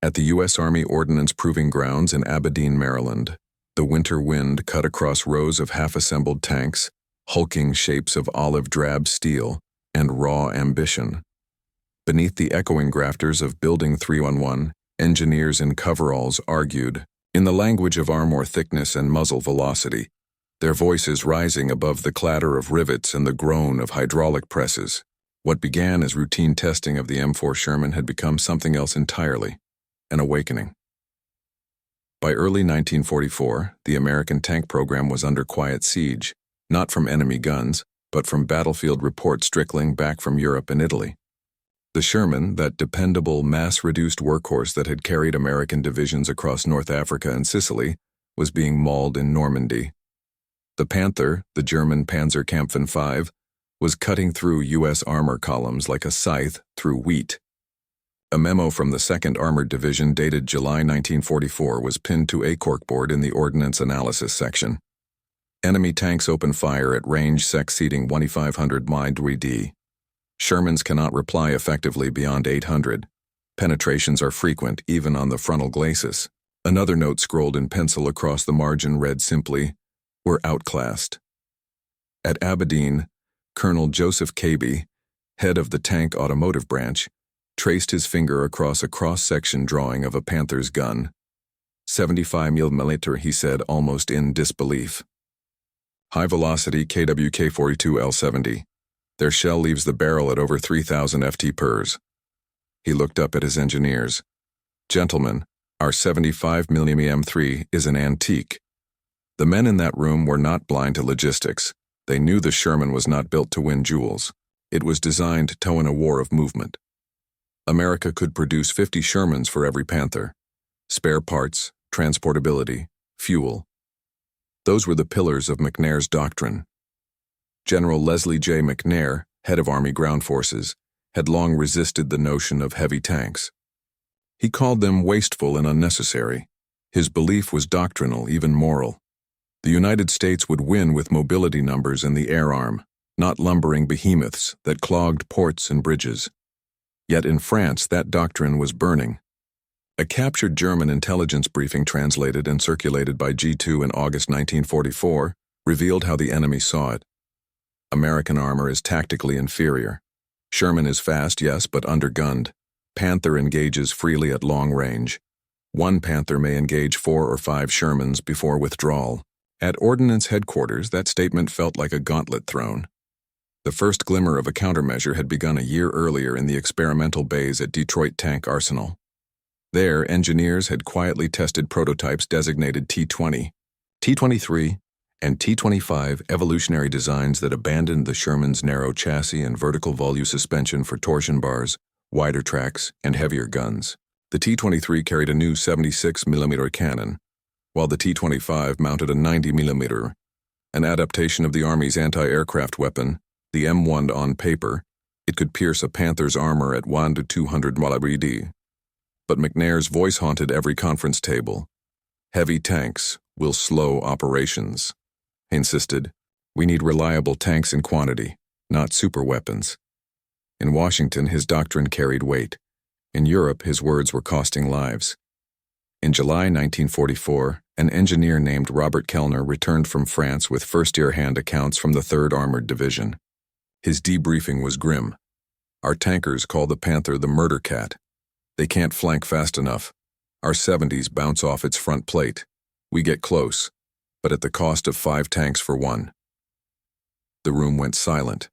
At the U.S. Army Ordnance Proving Grounds in Abedine, Maryland, the winter wind cut across rows of half-assembled tanks, hulking shapes of olive-drab steel and raw ambition. Beneath the echoing grafters of Building 311, engineers in coveralls argued, in the language of armor thickness and muzzle velocity, their voices rising above the clatter of rivets and the groan of hydraulic presses. What began as routine testing of the M4 Sherman had become something else entirely, an awakening. By early 1944, the American tank program was under quiet siege, not from enemy guns, but from battlefield reports trickling back from Europe and Italy. The Sherman, that dependable, mass-reduced workhorse that had carried American divisions across North Africa and Sicily, was being mauled in Normandy. The Panther, the German Panzer Kampfen 5, was cutting through U.S. armor columns like a scythe through wheat. A memo from the 2nd Armored Division dated July 1944 was pinned to a corkboard in the Ordnance Analysis section. Enemy tanks open fire at range exceeding 2,500 mi. Shermans cannot reply effectively beyond 800. Penetrations are frequent even on the frontal glacis. Another note scrolled in pencil across the margin read simply, "We're outclassed." At Abedine, Colonel Joseph Cabey, head of the tank automotive branch, traced his finger across a cross-section drawing of a Panther's gun. 75 mm, he said, almost in disbelief. High-velocity KWK-42L70. Their shell leaves the barrel at over 3,000 ft pers. He looked up at his engineers. "Gentlemen, our 75 mm M3 is an antique." The men in that room were not blind to logistics. They knew the Sherman was not built to win duels. It was designed to win a war of movement. America could produce 50 Shermans for every Panther. Spare parts, transportability, fuel. Those were the pillars of McNair's doctrine. General Leslie J. McNair, head of Army Ground Forces, had long resisted the notion of heavy tanks. He called them wasteful and unnecessary. His belief was doctrinal, even moral. The United States would win with mobility numbers in the air arm, not lumbering behemoths that clogged ports and bridges. Yet in France, that doctrine was burning. A captured German intelligence briefing translated and circulated by G2 in August 1944 revealed how the enemy saw it. American armor is tactically inferior. Sherman is fast, yes, but undergunned. Panther engages freely at long range. One Panther may engage 4 or 5 Shermans before withdrawal. At Ordnance Headquarters, that statement felt like a gauntlet thrown. The first glimmer of a countermeasure had begun a year earlier in the experimental bays at Detroit Tank Arsenal. There, engineers had quietly tested prototypes designated T-20, T-23, and T-25 evolutionary designs that abandoned the Sherman's narrow chassis and vertical volute suspension for torsion bars, wider tracks, and heavier guns. The T-23 carried a new 76 mm cannon, while the T-25 mounted a 90 mm, an adaptation of the Army's anti-aircraft weapon. The M1 on paper, it could pierce a Panther's armor at 1 to 200 WWII. But McNair's voice haunted every conference table. "Heavy tanks will slow operations," he insisted. "We need reliable tanks in quantity, not superweapons." In Washington, his doctrine carried weight. In Europe, his words were costing lives. In July 1944, an engineer named Robert Kellner returned from France with first-year hand accounts from the 3rd Armored Division. His debriefing was grim. "Our tankers call the Panther the murder cat. They can't flank fast enough. Our 70s bounce off its front plate. We get close, but at the cost of 5 tanks for 1. The room went silent.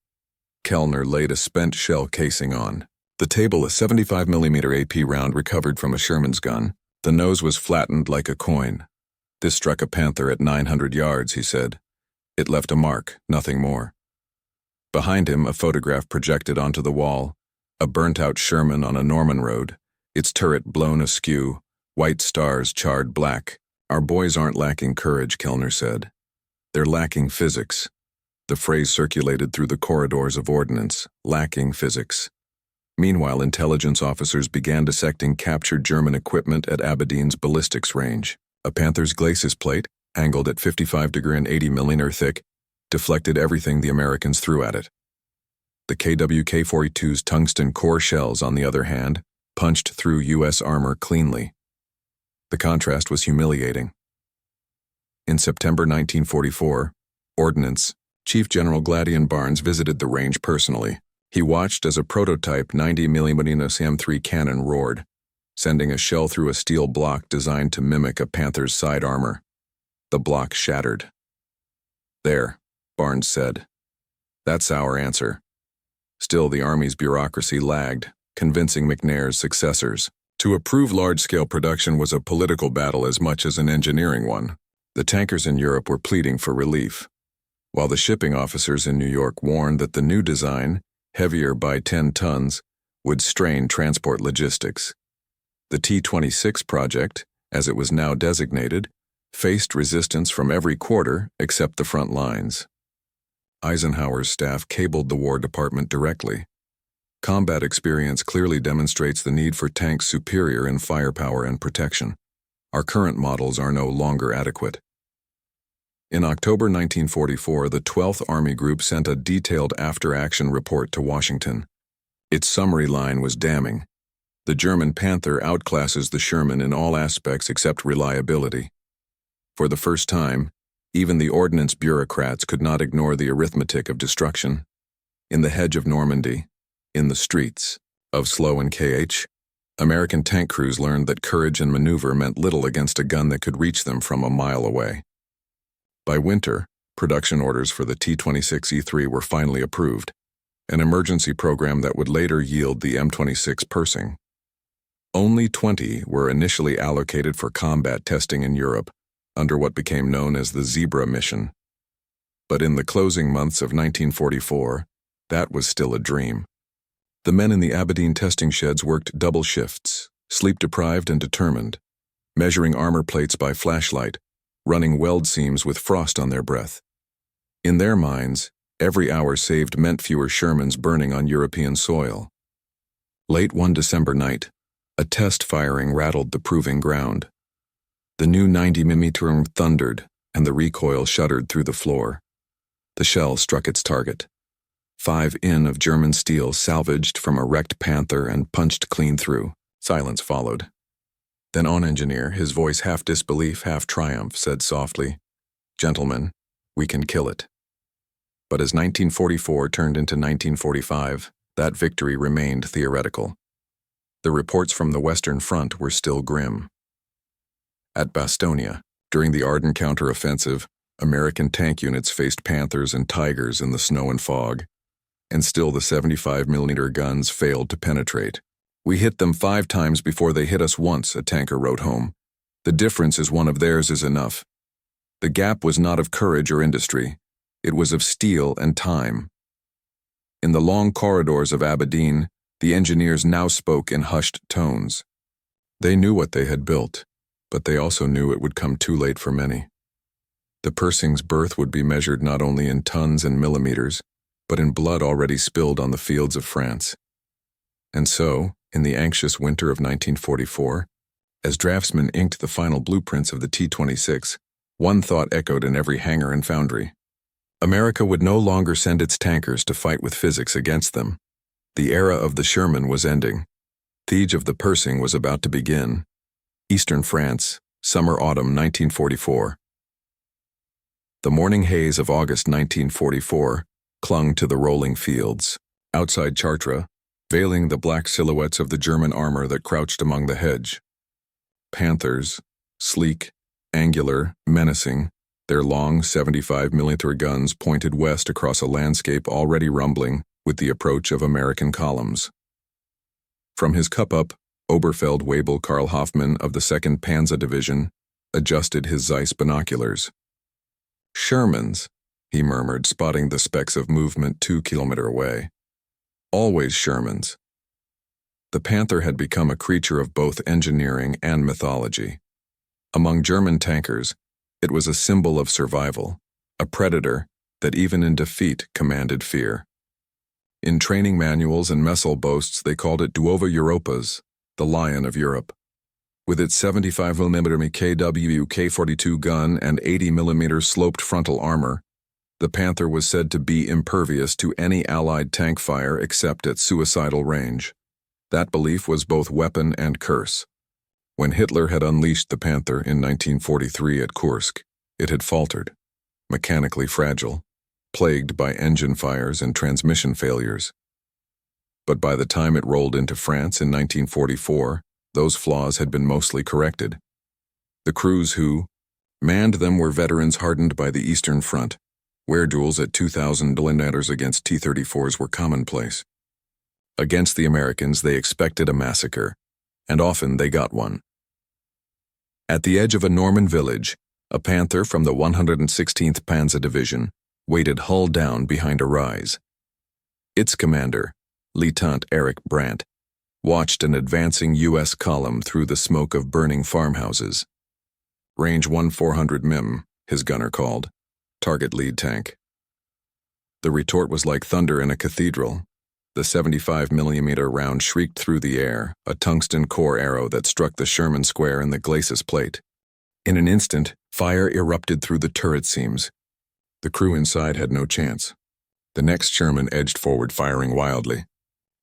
Kellner laid a spent shell casing on the table, a 75 mm AP round recovered from a Sherman's gun. The nose was flattened like a coin. "This struck a Panther at 900 yards, he said. "It left a mark, nothing more." Behind him, a photograph projected onto the wall, a burnt-out Sherman on a Norman road, its turret blown askew, white stars charred black. "Our boys aren't lacking courage," Kellner said. "They're lacking physics." The phrase circulated through the corridors of ordnance, lacking physics. Meanwhile, intelligence officers began dissecting captured German equipment at Abedine's ballistics range. A Panther's glacis plate, angled at 55° and 80 mm thick, deflected everything the Americans threw at it. The KWK-42's tungsten core shells, on the other hand, punched through U.S. armor cleanly. The contrast was humiliating. In September 1944, Ordnance Chief General Gladian Barnes visited the range personally. He watched as a prototype 90mm M3 cannon roared, sending a shell through a steel block designed to mimic a Panther's side armor. The block shattered. "There," Barnes said. "That's our answer." Still, the Army's bureaucracy lagged, convincing McNair's successors. To approve large-scale production was a political battle as much as an engineering one. The tankers in Europe were pleading for relief, while the shipping officers in New York warned that the new design, heavier by 10 tons, would strain transport logistics. The T-26 project, as it was now designated, faced resistance from every quarter except the front lines. Eisenhower's staff cabled the War Department directly. Combat experience clearly demonstrates the need for tanks superior in firepower and protection. Our current models are no longer adequate. In October 1944, the 12th Army Group sent a detailed after-action report to Washington. Its summary line was damning. The German Panther outclasses the Sherman in all aspects except reliability. For the first time, even the ordnance bureaucrats could not ignore the arithmetic of destruction. In the hedge of Normandy, in the streets of Slough and KH, American tank crews learned that courage and maneuver meant little against a gun that could reach them from a mile away. By winter, production orders for the T-26E3 were finally approved, an emergency program that would later yield the M26 Pershing. Only 20 were initially allocated for combat testing in Europe, under what became known as the Zebra mission. But in the closing months of 1944, that was still a dream. The men in the Abedine testing sheds worked double shifts, sleep-deprived and determined, measuring armor plates by flashlight, running weld seams with frost on their breath. In their minds, every hour saved meant fewer Shermans burning on European soil. Late one December night, a test firing rattled the proving ground. The new 90mm thundered, and the recoil shuddered through the floor. The shell struck its target. 5 in of German steel salvaged from a wrecked Panther and punched clean through. Silence followed. Then engineer, his voice half disbelief, half triumph, said softly, "Gentlemen, we can kill it." But as 1944 turned into 1945, that victory remained theoretical. The reports from the Western Front were still grim. At Bastogne, during the Ardennes counteroffensive, American tank units faced Panthers and Tigers in the snow and fog, and still the 75mm guns failed to penetrate. "We hit them 5 times before they hit us once," a tanker wrote home. "The difference is one of theirs is enough." The gap was not of courage or industry. It was of steel and time. In the long corridors of Abedine, the engineers now spoke in hushed tones. They knew what they had built, but they also knew it would come too late for many. The Pershing's birth would be measured not only in tons and millimeters, but in blood already spilled on the fields of France. And so, in the anxious winter of 1944, as draftsmen inked the final blueprints of the T-26, one thought echoed in every hangar and foundry. America would no longer send its tankers to fight with physics against them. The era of the Sherman was ending. The siege of the Pershing was about to begin. Eastern France, summer-autumn 1944. The morning haze of August 1944 clung to the rolling fields. Outside Chartres, veiling the black silhouettes of the German armor that crouched among the hedge. Panthers, sleek, angular, menacing, their long 75mm guns pointed west across a landscape already rumbling with the approach of American columns. From his cup-up, Oberfeldwebel Karl Hoffmann of the 2nd Panzer Division adjusted his Zeiss binoculars. "Shermans," he murmured, spotting the specks of movement 2 kilometers away. Always Shermans. The Panther had become a creature of both engineering and mythology. Among German tankers, it was a symbol of survival, a predator that even in defeat commanded fear. In training manuals and messal boasts, they called it WWII, the Lion of Europe. With its 75mm KW K-42 gun and 80mm sloped frontal armor, the Panther was said to be impervious to any Allied tank fire except at suicidal range. That belief was both weapon and curse. When Hitler had unleashed the Panther in 1943 at Kursk, it had faltered, mechanically fragile, plagued by engine fires and transmission failures. But by the time it rolled into France in 1944, those flaws had been mostly corrected. The crews who manned them were veterans hardened by the Eastern Front, where duels at 2,000 kilometers against T-34s were commonplace. Against the Americans, they expected a massacre, and often they got one. At the edge of a Norman village, a Panther from the 116th Panzer Division waited hull down behind a rise. Its commander, Lieutenant Erich Brandt, watched an advancing U.S. column through the smoke of burning farmhouses. Range 1400 mm, his gunner called. Target lead tank. The retort was like thunder in a cathedral. The 75mm round shrieked through the air, a tungsten core arrow that struck the Sherman square in the glacis plate. In an instant, fire erupted through the turret seams. The crew inside had no chance. The next Sherman edged forward, firing wildly.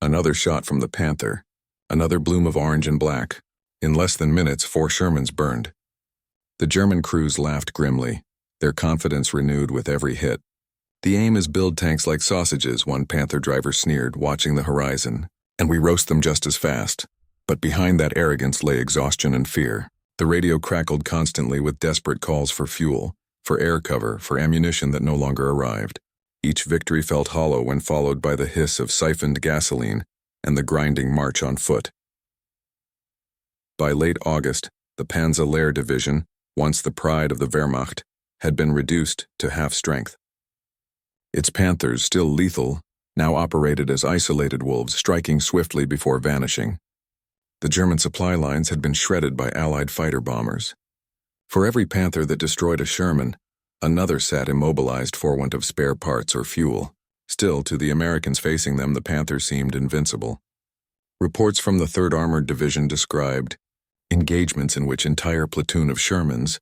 Another shot from the Panther. Another bloom of orange and black. In less than minutes, 4 Shermans burned. The German crews laughed grimly, their confidence renewed with every hit. "The aim is build tanks like sausages," one Panther driver sneered, watching the horizon, "and we roast them just as fast." But behind that arrogance lay exhaustion and fear. The radio crackled constantly with desperate calls for fuel, for air cover, for ammunition that no longer arrived. Each victory felt hollow when followed by the hiss of siphoned gasoline and the grinding march on foot. By late August, the Panzer Division, once the pride of the Wehrmacht, had been reduced to half strength. Its Panthers, still lethal, now operated as isolated wolves, striking swiftly before vanishing. The German supply lines had been shredded by Allied fighter bombers. For every Panther that destroyed a Sherman, another sat immobilized for want of spare parts or fuel. Still, to the Americans facing them, the Panther seemed invincible. Reports from the 3rd Armored Division described engagements in which entire platoon of Shermans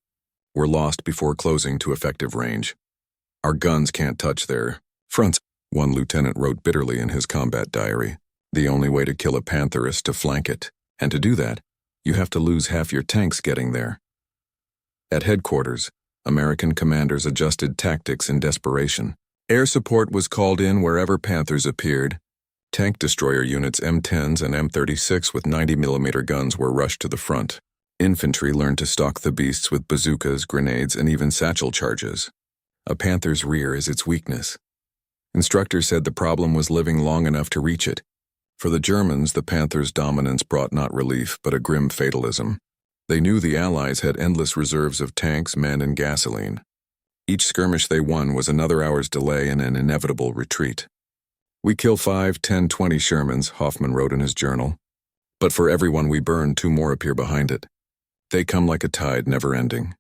were lost before closing to effective range. "Our guns can't touch their fronts," one lieutenant wrote bitterly in his combat diary. "The only way to kill a Panther is to flank it, and to do that, you have to lose half your tanks getting there." At headquarters, American commanders adjusted tactics in desperation. Air support was called in wherever Panthers appeared. Tank destroyer units M10s and M36 with 90mm guns were rushed to the front. Infantry learned to stalk the beasts with bazookas, grenades, and even satchel charges. A Panther's rear is its weakness. Instructors said the problem was living long enough to reach it. For the Germans, the Panther's dominance brought not relief, but a grim fatalism. They knew the Allies had endless reserves of tanks, men, and gasoline. Each skirmish they won was another hour's delay and an inevitable retreat. "We kill 5, 10, 20 Shermans," Hoffman wrote in his journal. "But for every one we burn, 2 more appear behind it. They come like a tide, never ending."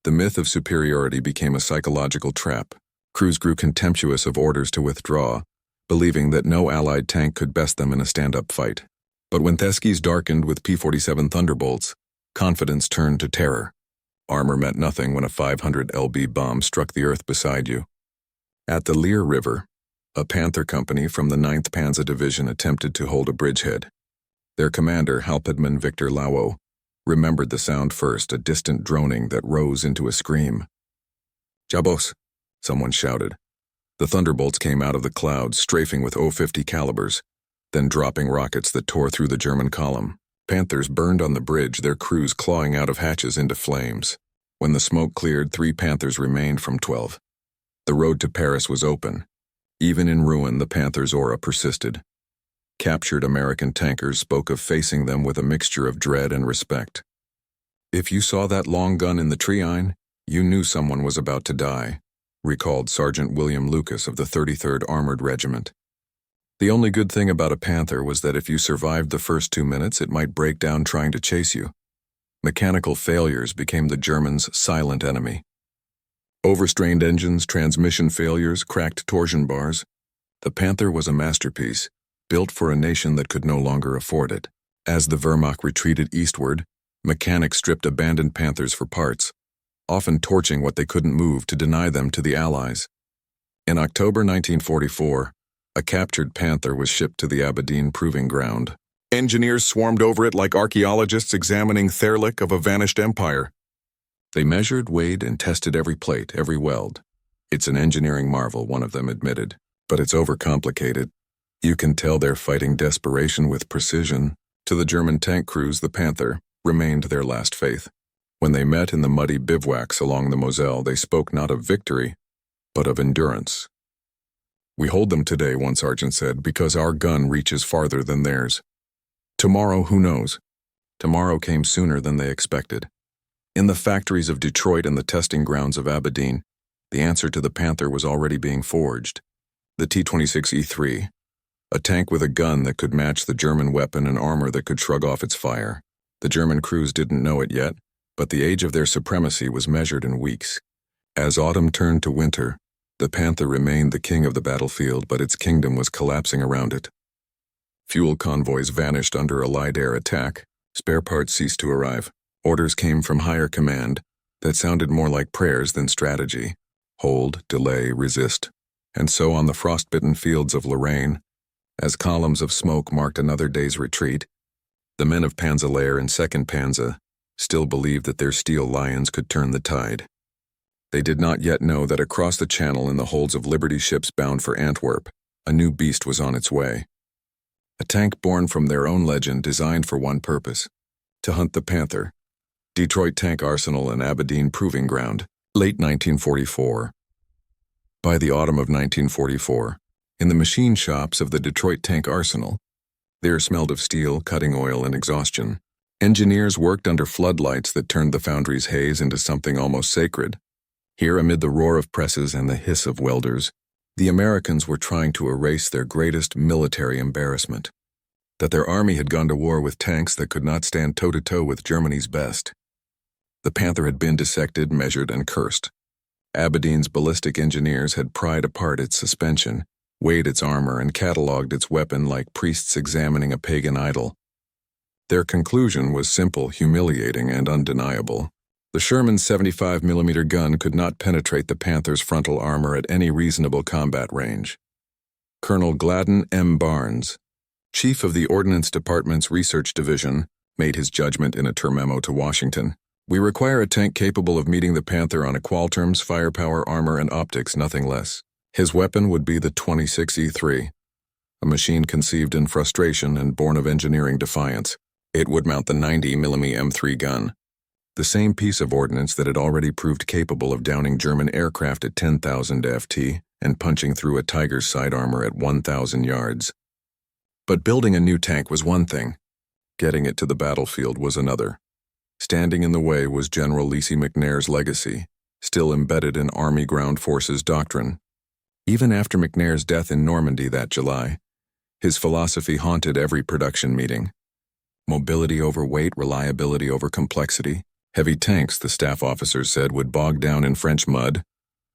The myth of superiority became a psychological trap. Crews grew contemptuous of orders to withdraw, believing that no Allied tank could best them in a stand-up fight. But when Theskys darkened with P-47 Thunderbolts, confidence turned to terror. Armor meant nothing when a 500 lb bomb struck the earth beside you. At the Leer River, a Panther company from the 9th Panzer Division attempted to hold a bridgehead. Their commander, Hauptmann Victor Lauo, remembered the sound first, a distant droning that rose into a scream. "Jabos," someone shouted. The thunderbolts came out of the clouds, strafing with .050 calibers, then dropping rockets that tore through the German column. Panthers burned on the bridge, their crews clawing out of hatches into flames. When the smoke cleared, 3 Panthers remained from 12. The road to Paris was open. Even in ruin, the Panthers' aura persisted. Captured American tankers spoke of facing them with a mixture of dread and respect. "If you saw that long gun in the treine, you knew someone was about to die," recalled Sergeant William Lucas of the 33rd Armored Regiment. The only good thing about a Panther was that if you survived the first 2 minutes, it might break down trying to chase you. Mechanical failures became the Germans' silent enemy. Overstrained engines, transmission failures, cracked torsion bars. The Panther was a masterpiece, built for a nation that could no longer afford it. As the Wehrmacht retreated eastward, mechanics stripped abandoned Panthers for parts, often torching what they couldn't move to deny them to the Allies. In October 1944, a captured Panther was shipped to the Abedine proving ground. Engineers swarmed over it like archaeologists examining derelict of a vanished empire. They measured, weighed, and tested every plate, every weld. It's an engineering marvel, one of them admitted, but it's overcomplicated. You can tell they're fighting desperation with precision. To the German tank crews, the Panther remained their last faith. When they met in the muddy bivouacs along the Moselle, they spoke not of victory, but of endurance. "We hold them today," one sergeant said, "because our gun reaches farther than theirs. Tomorrow, who knows?" Tomorrow came sooner than they expected. In the factories of Detroit and the testing grounds of Abedine, the answer to the Panther was already being forged. The T-26E3, a tank with a gun that could match the German weapon and armor that could shrug off its fire. The German crews didn't know it yet, but the age of their supremacy was measured in weeks. As autumn turned to winter, the Panther remained the king of the battlefield, but its kingdom was collapsing around it. Fuel convoys vanished under a light air attack. Spare parts ceased to arrive. Orders came from higher command that sounded more like prayers than strategy. Hold, delay, resist. And so on the frostbitten fields of Lorraine, as columns of smoke marked another day's retreat, the men of Panzerlehr and 2nd Panzer still believed that their steel lions could turn the tide. They did not yet know that across the channel in the holds of Liberty ships bound for Antwerp, a new beast was on its way. A tank born from their own legend, designed for one purpose: to hunt the Panther. Detroit Tank Arsenal and Abedine Proving Ground, late 1944. By the autumn of 1944, in the machine shops of the Detroit Tank Arsenal, there smelled of steel, cutting oil, and exhaustion. Engineers worked under floodlights that turned the foundry's haze into something almost sacred. Here, amid the roar of presses and the hiss of welders, the Americans were trying to erase their greatest military embarrassment: that their army had gone to war with tanks that could not stand toe-to-toe with Germany's best. The Panther had been dissected, measured, and cursed. Abedine's ballistic engineers had pried apart its suspension, weighed its armor, and catalogued its weapon like priests examining a pagan idol. Their conclusion was simple, humiliating, and undeniable. The Sherman's 75mm gun could not penetrate the Panther's frontal armor at any reasonable combat range. Colonel Gladden M. Barnes, chief of the Ordnance Department's Research Division, made his judgment in a term memo to Washington. "We require a tank capable of meeting the Panther on equal terms, firepower, armor, and optics, nothing less. His weapon would be the 26E3, a machine conceived in frustration and born of engineering defiance. It would mount the 90mm M3 gun, the same piece of ordnance that had already proved capable of downing German aircraft at 10,000 FT and punching through a Tiger's side armor at 1,000 yards. But building a new tank was one thing. Getting it to the battlefield was another. Standing in the way was General Lacey McNair's legacy, still embedded in Army Ground Forces doctrine. Even after McNair's death in Normandy that July, his philosophy haunted every production meeting. Mobility over weight, reliability over complexity. Heavy tanks, the staff officers said, would bog down in French mud,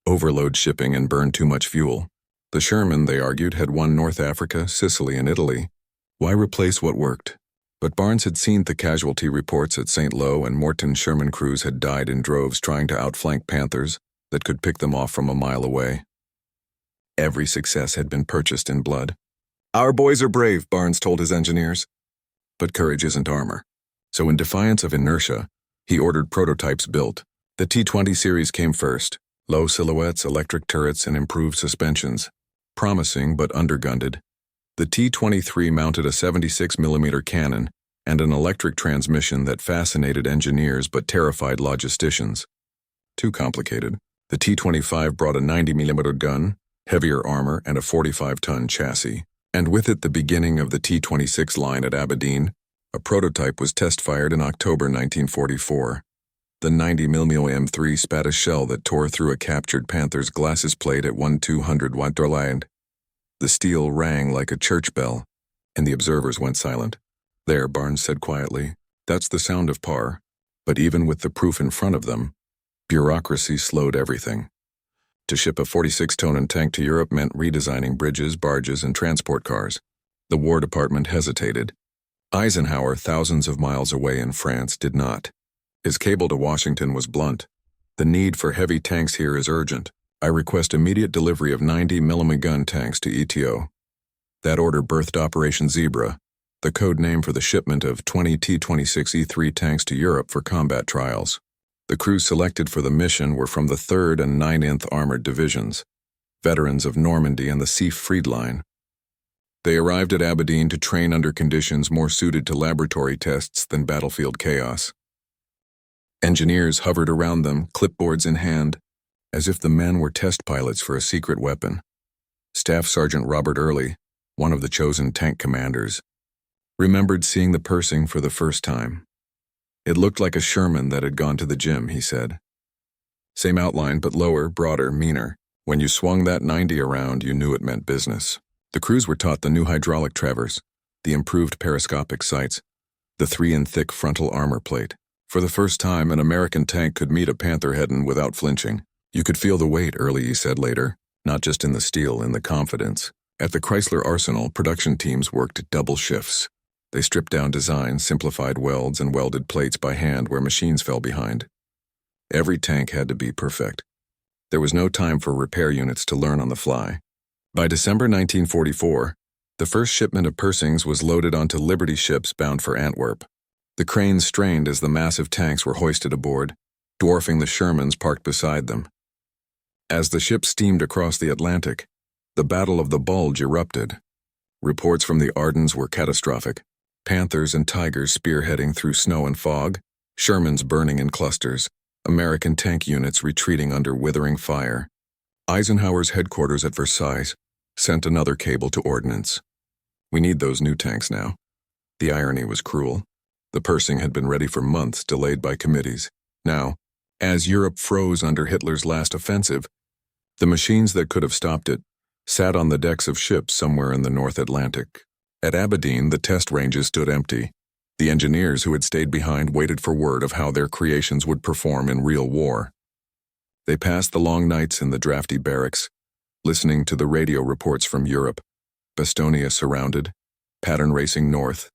overload shipping, and burn too much fuel. The Sherman, they argued, had won North Africa, Sicily, and Italy. Why replace what worked? But Barnes had seen the casualty reports at St. Lo, and Morton Sherman crews had died in droves trying to outflank Panthers that could pick them off from a mile away. Every success had been purchased in blood. "Our boys are brave," Barnes told his engineers. But courage isn't armor. So in defiance of inertia, he ordered prototypes built. The T-20 series came first: low silhouettes, electric turrets, and improved suspensions. Promising but undergunned. The T-23 mounted a 76mm cannon and an electric transmission that fascinated engineers but terrified logisticians. Too complicated. The T-25 brought a 90mm gun, heavier armor, and a 45-ton chassis. And with it the beginning of the T-26 line at Abedine. A prototype was test-fired in October 1944. The 90mm M3 spat a shell that tore through a captured Panther's glasses plate at 1/200 Watt. The steel rang like a church bell, and the observers went silent. "There," Barnes said quietly, "that's the sound of par." But even with the proof in front of them, bureaucracy slowed everything. To ship a 46-ton tank to Europe meant redesigning bridges, barges, and transport cars. The War Department hesitated. Eisenhower, thousands of miles away in France, did not. His cable to Washington was blunt. "The need for heavy tanks here is urgent. I request immediate delivery of 90mm gun tanks to ETO." That order birthed Operation Zebra, the code name for the shipment of 20 T-26E3 tanks to Europe for combat trials. The crews selected for the mission were from the 3rd and 9th Armored Divisions, veterans of Normandy and the Siegfried Line. They arrived at Abedine to train under conditions more suited to laboratory tests than battlefield chaos. Engineers hovered around them, clipboards in hand, as if the men were test pilots for a secret weapon. Staff Sergeant Robert Early, one of the chosen tank commanders, remembered seeing the Pershing for the first time. It looked like a Sherman that had gone to the gym, he said. Same outline, but lower, broader, meaner. When you swung that 90 around, you knew it meant business. The crews were taught the new hydraulic traverse, the improved periscopic sights, the 3-in-thick frontal armor plate. For the first time, an American tank could meet a Panther head-on without flinching. You could feel the weight, Early said later, not just in the steel, in the confidence. At the Chrysler Arsenal, production teams worked double shifts. They stripped down designs, simplified welds, and welded plates by hand where machines fell behind. Every tank had to be perfect. There was no time for repair units to learn on the fly. By December 1944, the first shipment of Pershings was loaded onto Liberty ships bound for Antwerp. The cranes strained as the massive tanks were hoisted aboard, dwarfing the Shermans parked beside them. As the ships steamed across the Atlantic, the Battle of the Bulge erupted. Reports from the Ardennes were catastrophic. Panthers and Tigers spearheading through snow and fog, Shermans burning in clusters, American tank units retreating under withering fire. Eisenhower's headquarters at Versailles sent another cable to Ordnance. We need those new tanks now. The irony was cruel. The Pershing had been ready for months, delayed by committees. Now, as Europe froze under Hitler's last offensive, the machines that could have stopped it sat on the decks of ships somewhere in the North Atlantic. At Abedine, the test ranges stood empty. The engineers who had stayed behind waited for word of how their creations would perform in real war. They passed the long nights in the drafty barracks, listening to the radio reports from Europe. Bastonia surrounded, pattern racing north,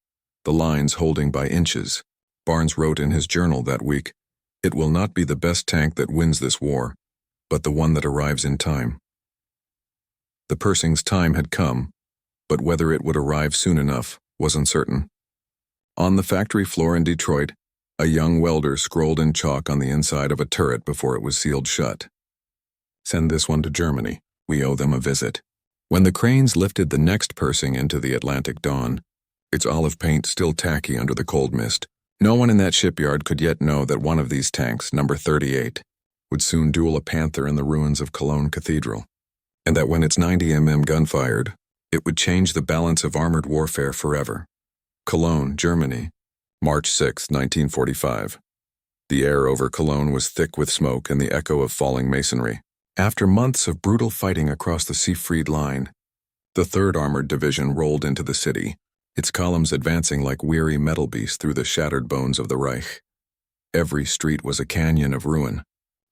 the lines holding by inches. Barnes wrote in his journal that week, "It will not be the best tank that wins this war, but the one that arrives in time." The Pershing's time had come, but whether it would arrive soon enough was uncertain. On the factory floor in Detroit, a young welder scrolled in chalk on the inside of a turret before it was sealed shut. "Send this one to Germany. We owe them a visit." When the cranes lifted the next Pershing into the Atlantic dawn, its olive paint still tacky under the cold mist, no one in that shipyard could yet know that one of these tanks, number 38, would soon duel a Panther in the ruins of Cologne Cathedral, and that when its 90 gun fired, it would change the balance of armored warfare forever. Cologne, Germany, March 6, 1945. The air over Cologne was thick with smoke and the echo of falling masonry. After months of brutal fighting across the Siegfried Line, the 3rd Armored Division rolled into the city, its columns advancing like weary metal beasts through the shattered bones of the Reich. Every street was a canyon of ruin,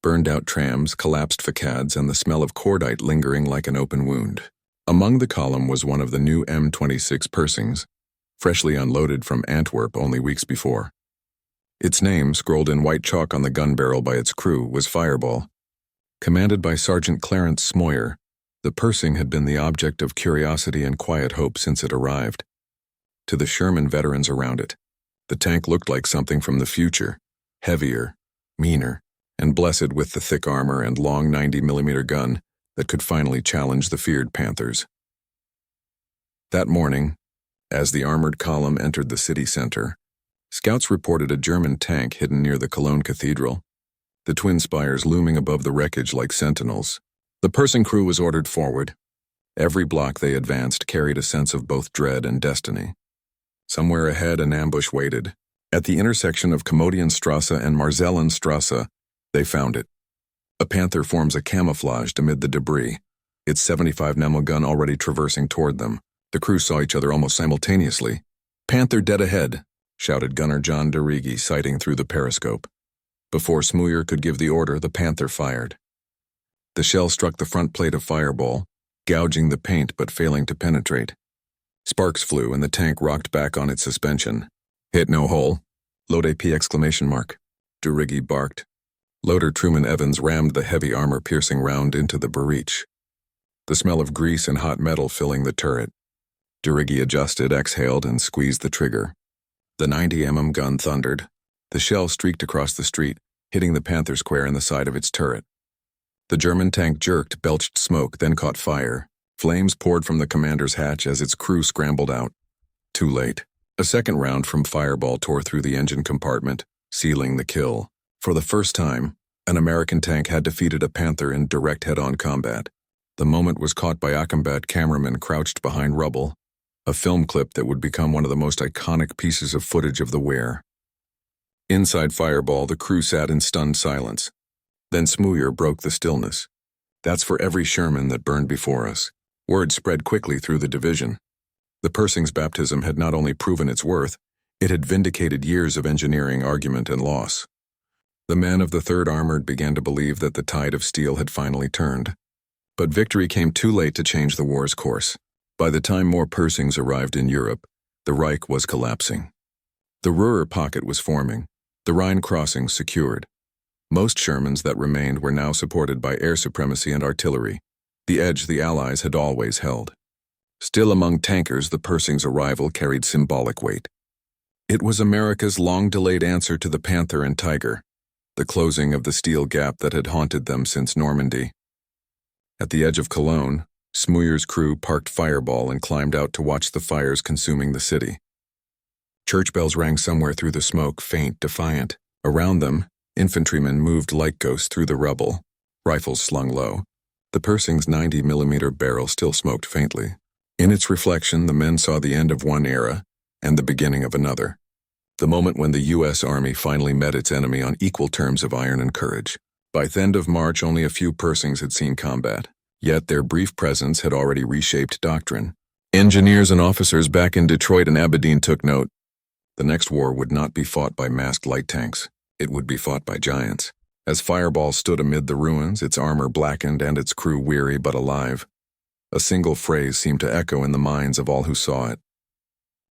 burned-out trams, collapsed facades, and the smell of cordite lingering like an open wound. Among the column was one of the new M26 Pershings, freshly unloaded from Antwerp only weeks before. Its name, scrolled in white chalk on the gun barrel by its crew, was Fireball. Commanded by Sergeant Clarence Smoyer, the Pershing had been the object of curiosity and quiet hope since it arrived. To the Sherman veterans around it, the tank looked like something from the future, heavier, meaner, and blessed with the thick armor and long 90mm gun that could finally challenge the feared Panthers. That morning, as the armored column entered the city center, scouts reported a German tank hidden near the Cologne Cathedral, the twin spires looming above the wreckage like sentinels. The Pershing crew was ordered forward. Every block they advanced carried a sense of both dread and destiny. Somewhere ahead, an ambush waited. At the intersection of Commodienstrasse and Marzellenstrasse, they found it. A Panther forms a camouflage amid the debris, its 75 mm gun already traversing toward them. The crew saw each other almost simultaneously. "Panther dead ahead," shouted gunner John DeRiggi, sighting through the periscope. Before Smoyer could give the order, the Panther fired. The shell struck the front plate of Fireball, gouging the paint but failing to penetrate. Sparks flew and the tank rocked back on its suspension. "Hit no hole. Load AP exclamation mark," DeRiggi barked. Loader Truman Evans rammed the heavy armor-piercing round into the breech, the smell of grease and hot metal filling the turret. Durigi adjusted, exhaled, and squeezed the trigger. The 90mm gun thundered. The shell streaked across the street, hitting the Panther square in the side of its turret. The German tank jerked, belched smoke, then caught fire. Flames poured from the commander's hatch as its crew scrambled out. Too late. A second round from Fireball tore through the engine compartment, sealing the kill. For the first time, an American tank had defeated a Panther in direct head-on combat. The moment was caught by a combat cameraman crouched behind rubble, a film clip that would become one of the most iconic pieces of footage of the WWII. Inside Fireball, the crew sat in stunned silence. Then Smooyer broke the stillness. "That's for every Sherman that burned before us." Word spread quickly through the division. The Pershing's baptism had not only proven its worth, it had vindicated years of engineering argument and loss. The men of the 3rd Armored began to believe that the tide of steel had finally turned. But victory came too late to change the war's course. By the time more Pershings arrived in Europe, the Reich was collapsing. The Ruhr pocket was forming, the Rhine crossing secured. Most Shermans that remained were now supported by air supremacy and artillery, the edge the Allies had always held. Still among tankers, the Pershing's arrival carried symbolic weight. It was America's long-delayed answer to the Panther and Tiger, the closing of the steel gap that had haunted them since Normandy. At the edge of Cologne, Smooyer's crew parked Fireball and climbed out to watch the fires consuming the city. Church bells rang somewhere through the smoke, faint, defiant. Around them, infantrymen moved like ghosts through the rubble, rifles slung low. The Pershing's 90mm barrel still smoked faintly. In its reflection, the men saw the end of one era and the beginning of another. The moment when the U.S. Army finally met its enemy on equal terms of iron and courage. By the end of March, only a few Pershings had seen combat, yet their brief presence had already reshaped doctrine. Engineers and officers back in Detroit and Abedine took note. The next war would not be fought by masked light tanks. It would be fought by giants. As Fireball stood amid the ruins, its armor blackened and its crew weary but alive, a single phrase seemed to echo in the minds of all who saw it.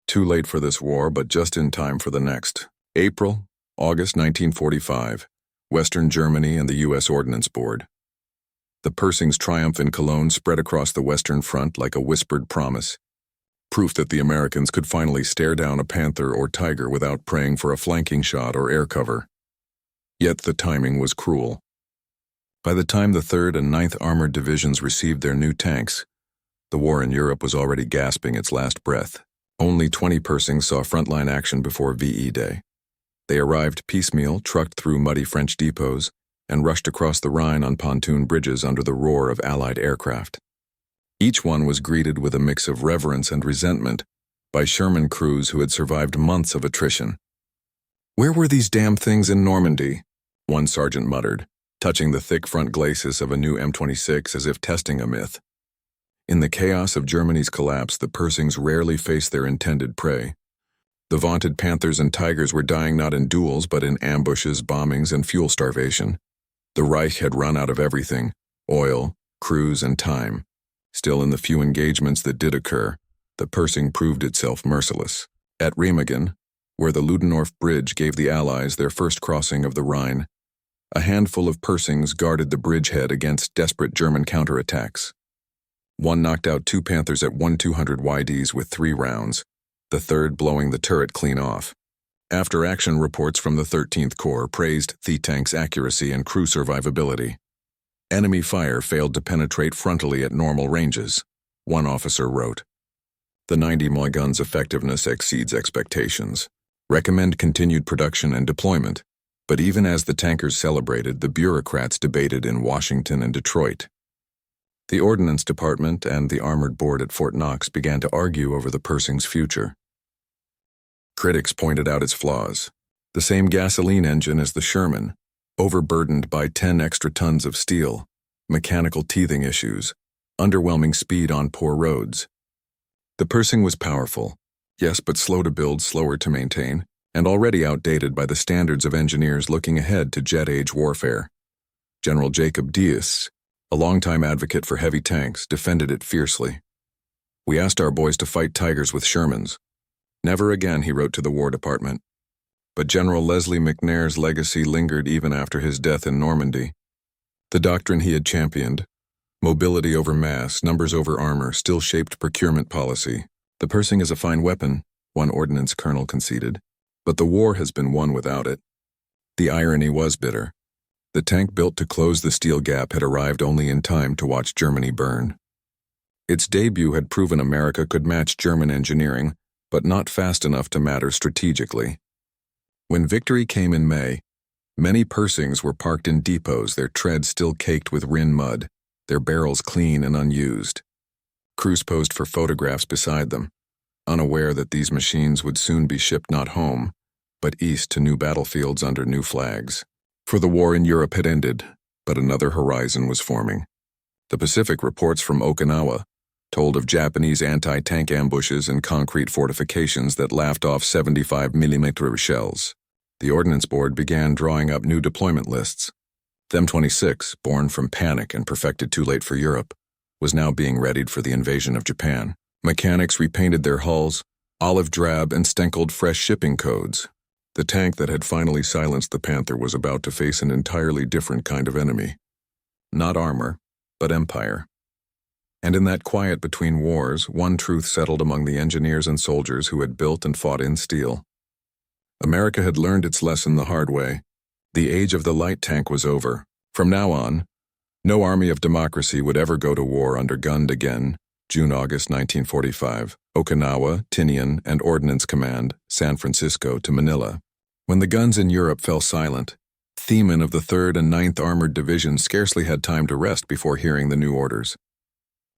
Too late for this war, but just in time for the next. April, August 1945, Western Germany and the U.S. Ordnance Board. The Pershing's triumph in Cologne spread across the Western Front like a whispered promise, proof that the Americans could finally stare down a Panther or Tiger without praying for a flanking shot or air cover. Yet the timing was cruel. By the time the 3rd and 9th Armored Divisions received their new tanks, the war in Europe was already gasping its last breath. Only 20 Pershings saw frontline action before VE Day. They arrived piecemeal, trucked through muddy French depots, and rushed across the Rhine on pontoon bridges under the roar of Allied aircraft. Each one was greeted with a mix of reverence and resentment by Sherman crews who had survived months of attrition. "Where were these damn things in Normandy?" one sergeant muttered, touching the thick front glacis of a new M26 as if testing a myth. In the chaos of Germany's collapse, the Pershings rarely faced their intended prey. The vaunted Panthers and Tigers were dying not in duels but in ambushes, bombings, and fuel starvation. The Reich had run out of everything: oil, crews, and time. Still, in the few engagements that did occur, the Pershing proved itself merciless. At Remagen, where the Ludendorff Bridge gave the Allies their first crossing of the Rhine, a handful of Pershings guarded the bridgehead against desperate German counterattacks. One knocked out 2 Panthers at 1-200 YDs with 3 rounds, the third blowing the turret clean off. After-action reports from the 13th Corps praised the tank's accuracy and crew survivability. Enemy fire failed to penetrate frontally at normal ranges, one officer wrote. The 90mm gun's effectiveness exceeds expectations. Recommend continued production and deployment. But even as the tankers celebrated, the bureaucrats debated in Washington and Detroit. The Ordnance Department and the Armored Board at Fort Knox began to argue over the Pershing's future. Critics pointed out its flaws. The same gasoline engine as the Sherman, overburdened by 10 extra tons of steel, mechanical teething issues, underwhelming speed on poor roads. The Pershing was powerful, yes, but slow to build, slower to maintain, and already outdated by the standards of engineers looking ahead to jet-age warfare. General Jacob Dies, a longtime advocate for heavy tanks, defended it fiercely. "We asked our boys to fight Tigers with Shermans. Never again," he wrote to the War Department. But General Leslie McNair's legacy lingered even after his death in Normandy. The doctrine he had championed, mobility over mass, numbers over armor, still shaped procurement policy. "The Pershing is a fine weapon," one ordnance colonel conceded, "but the war has been won without it." The irony was bitter. The tank built to close the steel gap had arrived only in time to watch Germany burn. Its debut had proven America could match German engineering, but not fast enough to matter strategically. When victory came in May, many Pershings were parked in depots, their treads still caked with Rhin mud, their barrels clean and unused. Crews posed for photographs beside them, unaware that these machines would soon be shipped not home, but east to new battlefields under new flags. For the war in Europe had ended, but another horizon was forming. The Pacific reports from Okinawa told of Japanese anti-tank ambushes and concrete fortifications that laughed off 75mm shells. The Ordnance Board began drawing up new deployment lists. The M26, born from panic and perfected too late for Europe, was now being readied for the invasion of Japan. Mechanics repainted their hulls, olive drab and stenkled fresh shipping codes. The tank that had finally silenced the Panther was about to face an entirely different kind of enemy. Not armor, but empire. And in that quiet between wars, one truth settled among the engineers and soldiers who had built and fought in steel. America had learned its lesson the hard way. The age of the light tank was over. From now on, no army of democracy would ever go to war undergunned again. June-August 1945, Okinawa, Tinian, and Ordnance Command, San Francisco to Manila. When the guns in Europe fell silent, Thiemann of the 3rd and 9th Armored Division scarcely had time to rest before hearing the new orders.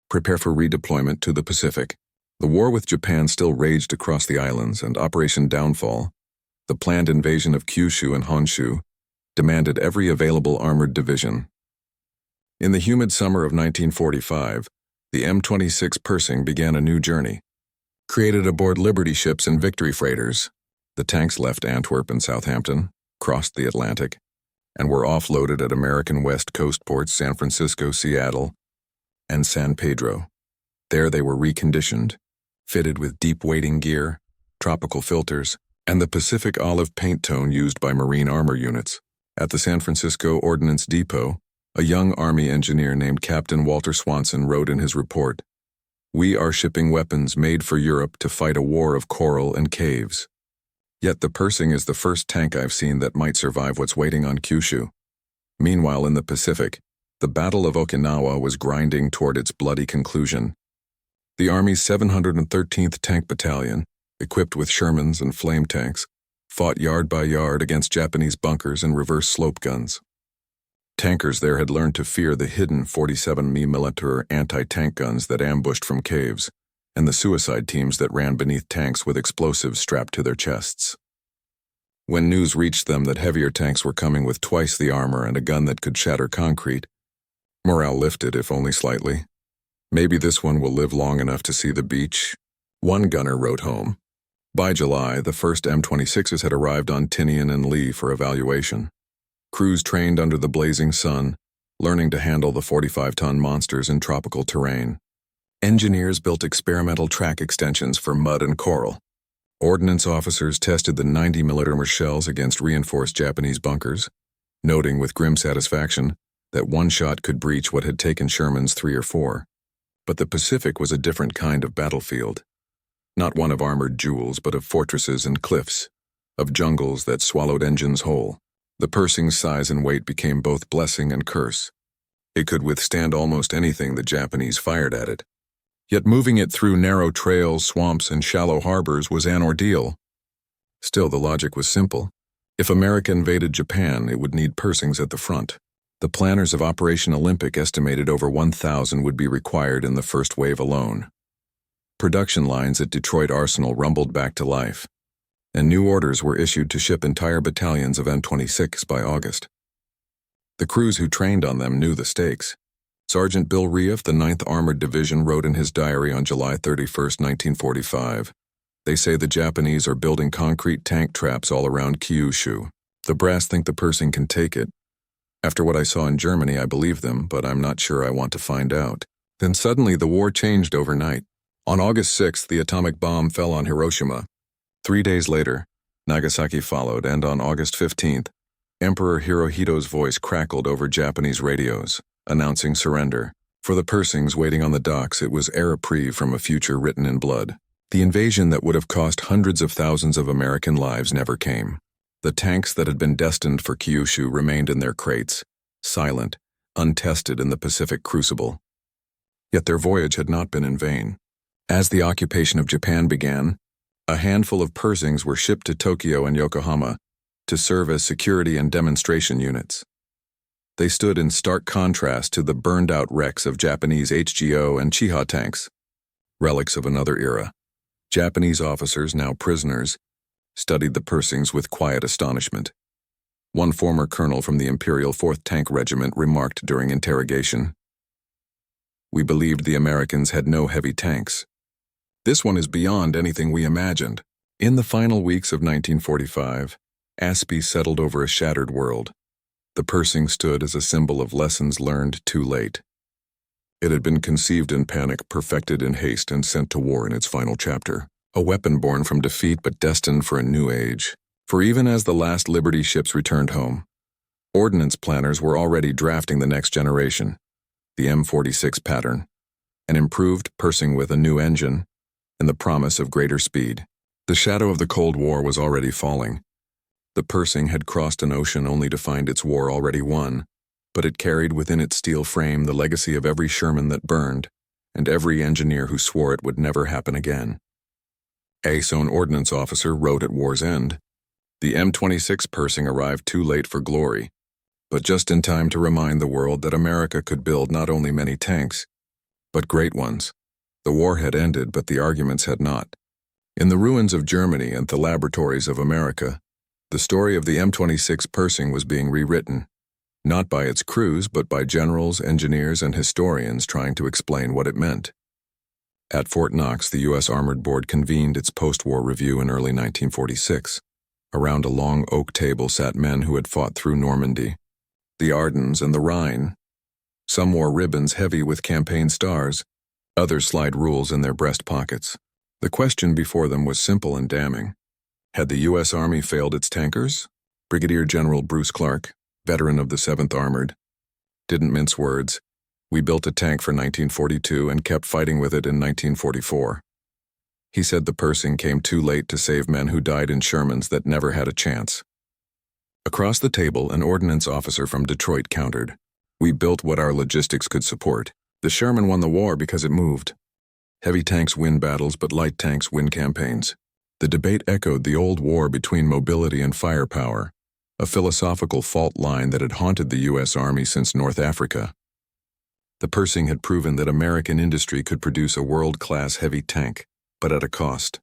Prepare for redeployment to the Pacific. The war with Japan still raged across the islands, and Operation Downfall, the planned invasion of Kyushu and Honshu, demanded every available armored division. In the humid summer of 1945, the M26 Pershing began a new journey. Created aboard Liberty ships and Victory freighters, the tanks left Antwerp and Southampton, crossed the Atlantic, and were offloaded at American West Coast ports San Francisco, Seattle, and San Pedro. There they were reconditioned, fitted with deep wading gear, tropical filters, and the Pacific olive paint tone used by Marine armor units. At the San Francisco Ordnance Depot, a young Army engineer named Captain Walter Swanson wrote in his report, "We are shipping weapons made for Europe to fight a war of coral and caves. Yet the Pershing is the first tank I've seen that might survive what's waiting on Kyushu." Meanwhile, in the Pacific, the Battle of Okinawa was grinding toward its bloody conclusion. The Army's 713th Tank Battalion, equipped with Shermans and flame tanks, fought yard by yard against Japanese bunkers and reverse slope guns. Tankers there had learned to fear the hidden 47mm anti-tank guns that ambushed from caves, and the suicide teams that ran beneath tanks with explosives strapped to their chests. When news reached them that heavier tanks were coming with twice the armor and a gun that could shatter concrete, morale lifted, if only slightly. "Maybe this one will live long enough to see the beach," one gunner wrote home. By July, the first M26s had arrived on Tinian and Lee for evaluation. Crews trained under the blazing sun, learning to handle the 45-ton monsters in tropical terrain. Engineers built experimental track extensions for mud and coral. Ordnance officers tested the 90mm shells against reinforced Japanese bunkers, noting with grim satisfaction that one shot could breach what had taken Sherman's 3 or 4. But the Pacific was a different kind of battlefield. Not one of armored duels, but of fortresses and cliffs, of jungles that swallowed engines whole. The Pershing's size and weight became both blessing and curse. It could withstand almost anything the Japanese fired at it. Yet moving it through narrow trails, swamps, and shallow harbors was an ordeal. Still, the logic was simple. If America invaded Japan, it would need Pershings at the front. The planners of Operation Olympic estimated over 1,000 would be required in the first wave alone. Production lines at Detroit Arsenal rumbled back to life, and new orders were issued to ship entire battalions of M26 by August. The crews who trained on them knew the stakes. Sergeant Bill Rhea of the 9th Armored Division wrote in his diary on July 31, 1945, "They say the Japanese are building concrete tank traps all around Kyushu. The brass think the Pershing can take it. After what I saw in Germany, I believe them, but I'm not sure I want to find out." Then suddenly the war changed overnight. On August 6th, the atomic bomb fell on Hiroshima. 3 days later, Nagasaki followed, and on August 15th, Emperor Hirohito's voice crackled over Japanese radios, announcing surrender. For the Pershings waiting on the docks, it was a reprieve from a future written in blood. The invasion that would have cost hundreds of thousands of American lives never came. The tanks that had been destined for Kyushu remained in their crates, silent, untested in the Pacific crucible. Yet their voyage had not been in vain. As the occupation of Japan began, a handful of Pershings were shipped to Tokyo and Yokohama to serve as security and demonstration units. They stood in stark contrast to the burned-out wrecks of Japanese HGO and Chiha tanks, relics of another era. Japanese officers, now prisoners, studied the Pershings with quiet astonishment. One former colonel from the Imperial 4th Tank Regiment remarked during interrogation, "We believed the Americans had no heavy tanks. This one is beyond anything we imagined." In the final weeks of 1945, Aspie settled over a shattered world. The Pershing stood as a symbol of lessons learned too late. It had been conceived in panic, perfected in haste, and sent to war in its final chapter. A weapon born from defeat but destined for a new age. For even as the last Liberty ships returned home, ordnance planners were already drafting the next generation, the M46 pattern, an improved Pershing with a new engine and the promise of greater speed. The shadow of the Cold War was already falling. The Pershing had crossed an ocean only to find its war already won, but it carried within its steel frame the legacy of every Sherman that burned, and every engineer who swore it would never happen again. A Sohn ordnance officer wrote at war's end, "The M26 Pershing arrived too late for glory, but just in time to remind the world that America could build not only many tanks, but great ones." The war had ended, but the arguments had not. In the ruins of Germany and the laboratories of America, the story of the M26 Pershing was being rewritten, not by its crews but by generals, engineers, and historians trying to explain what it meant. At Fort Knox, the U.S. Armored Board convened its post-war review in early 1946. Around a long oak table sat men who had fought through Normandy, the Ardennes, and the Rhine. Some wore ribbons heavy with campaign stars, others slide rules in their breast pockets. The question before them was simple and damning. Had the U.S. Army failed its tankers? Brigadier General Bruce Clark, veteran of the 7th Armored, didn't mince words. "We built a tank for 1942 and kept fighting with it in 1944. He said the Pershing came too late to save men who died in Shermans that never had a chance. Across the table, an ordnance officer from Detroit countered, "We built what our logistics could support. The Sherman won the war because it moved. Heavy tanks win battles, but light tanks win campaigns." The debate echoed the old war between mobility and firepower, a philosophical fault line that had haunted the U.S. Army since North Africa. The Pershing had proven that American industry could produce a world-class heavy tank, but at a cost.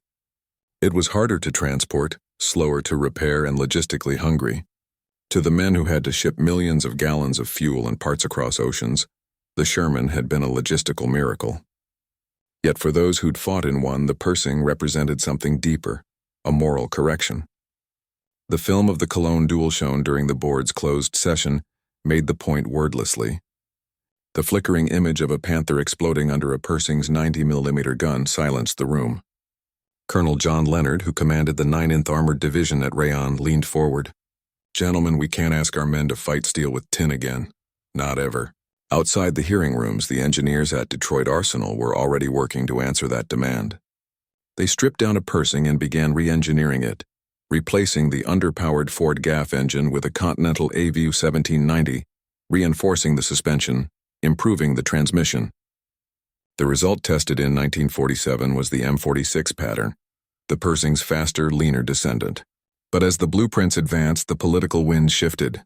It was harder to transport, slower to repair, and logistically hungry. To the men who had to ship millions of gallons of fuel and parts across oceans, the Sherman had been a logistical miracle. Yet for those who'd fought in one, the Pershing represented something deeper, a moral correction. The film of the Cologne duel shown during the board's closed session made the point wordlessly. The flickering image of a Panther exploding under a Pershing's 90mm gun silenced the room. Colonel John Leonard, who commanded the 9th Armored Division at Rayon, leaned forward. "Gentlemen, we can't ask our men to fight steel with tin again. Not ever." Outside the hearing rooms, the engineers at Detroit Arsenal were already working to answer that demand. They stripped down a Pershing and began re-engineering it, replacing the underpowered Ford Gaff engine with a Continental AVU 1790, reinforcing the suspension, improving the transmission. The result tested in 1947 was the M46 pattern, the Pershing's faster, leaner descendant. But as the blueprints advanced, the political wind shifted.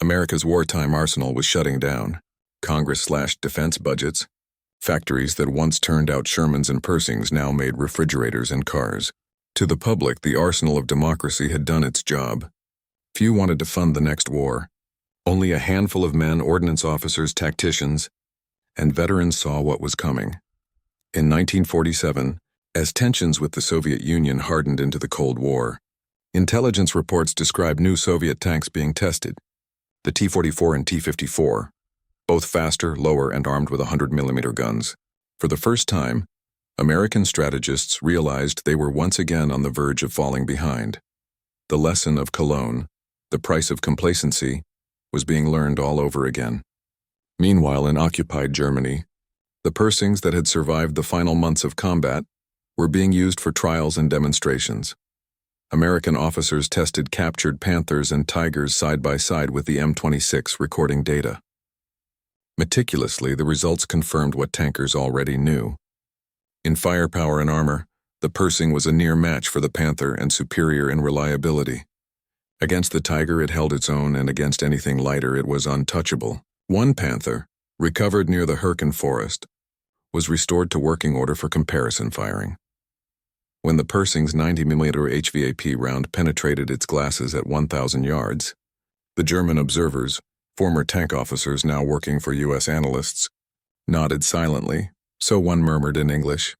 America's wartime arsenal was shutting down. Congress slashed defense budgets. Factories that once turned out Shermans and Pershings now made refrigerators and cars. To the public, the arsenal of democracy had done its job. Few wanted to fund the next war. Only a handful of men, ordnance officers, tacticians, and veterans saw what was coming. In 1947, as tensions with the Soviet Union hardened into the Cold War, intelligence reports described new Soviet tanks being tested, the T-44 and T-54, both faster, lower, and armed with 100mm guns. For the first time, American strategists realized they were once again on the verge of falling behind. The lesson of Cologne, the price of complacency, was being learned all over again. Meanwhile, in occupied Germany, the Pershings that had survived the final months of combat were being used for trials and demonstrations. American officers tested captured Panthers and Tigers side by side with the M26 recording data. Meticulously, the results confirmed what tankers already knew. In firepower and armor, the Pershing was a near match for the Panther and superior in reliability. Against the Tiger it held its own, and against anything lighter it was untouchable. One Panther, recovered near the Hürken forest, was restored to working order for comparison firing. When the Pershing's 90mm HVAP round penetrated its glasses at 1,000 yards, the German observers, former tank officers now working for U.S. analysts, nodded silently, so one murmured in English,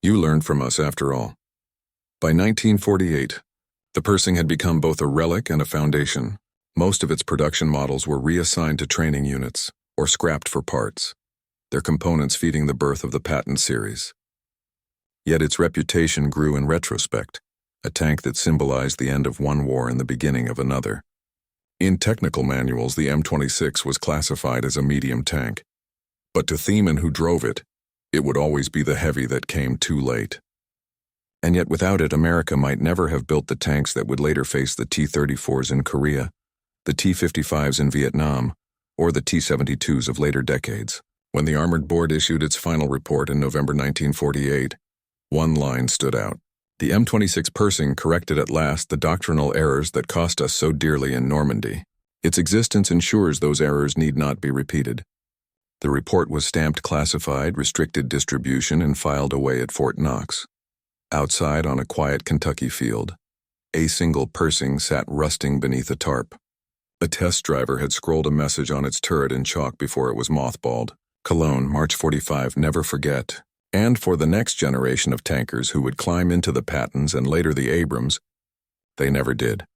"You learned from us after all." By 1948, the Pershing had become both a relic and a foundation. Most of its production models were reassigned to training units, or scrapped for parts, their components feeding the birth of the patent series. Yet its reputation grew in retrospect, a tank that symbolized the end of one war and the beginning of another. In technical manuals, the M26 was classified as a medium tank, but to Thiemann, who drove it, it would always be the heavy that came too late. And yet without it, America might never have built the tanks that would later face the T-34s in Korea, the T-55s in Vietnam, or the T-72s of later decades. When the Armored Board issued its final report in November 1948, one line stood out. The M26 Pershing corrected at last the doctrinal errors that cost us so dearly in Normandy. Its existence ensures those errors need not be repeated. The report was stamped classified, restricted distribution, and filed away at Fort Knox. Outside on a quiet Kentucky field, a single Pershing sat rusting beneath a tarp. A test driver had scrolled a message on its turret in chalk before it was mothballed. Cologne, March 45, never forget. And for the next generation of tankers who would climb into the Pattons and later the Abrams, they never did.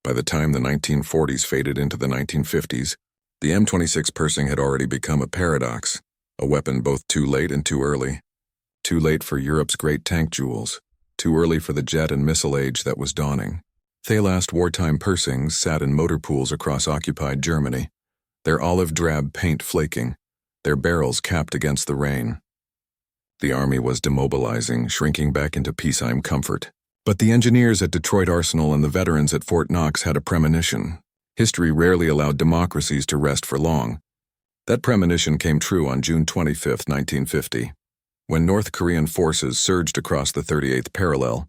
By the time the 1940s faded into the 1950s, the M26 Pershing had already become a paradox, a weapon both too late and too early. Too late for Europe's great tank jewels, too early for the jet and missile age that was dawning. The last wartime Pershings sat in motor pools across occupied Germany, their olive drab paint flaking, their barrels capped against the rain. The army was demobilizing, shrinking back into peacetime comfort. But the engineers at Detroit Arsenal and the veterans at Fort Knox had a premonition. History rarely allowed democracies to rest for long. That premonition came true on June 25, 1950. When North Korean forces surged across the 38th parallel,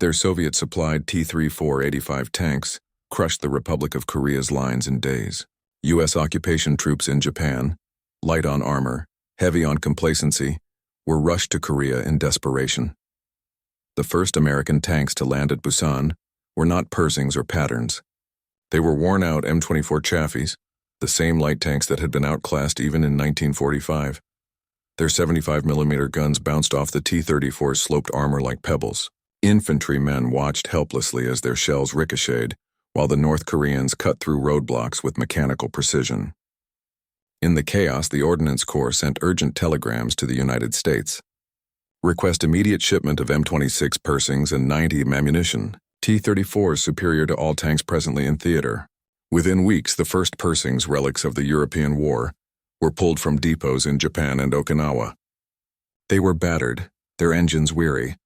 their Soviet-supplied T-34-85 tanks crushed the Republic of Korea's lines in days. U.S. occupation troops in Japan, light on armor, heavy on complacency, were rushed to Korea in desperation. The first American tanks to land at Busan were not Pershings or Patterns. They were worn-out M24 Chaffies, the same light tanks that had been outclassed even in 1945. Their 75mm guns bounced off the T-34's sloped armor like pebbles. Infantrymen watched helplessly as their shells ricocheted, while the North Koreans cut through roadblocks with mechanical precision. In the chaos, the Ordnance Corps sent urgent telegrams to the United States. Request immediate shipment of M26 Pershings and 90 ammunition, T-34s superior to all tanks presently in theater. Within weeks, the first Pershings, relics of the European War, were pulled from depots in Japan and Okinawa. They were battered, their engines weary,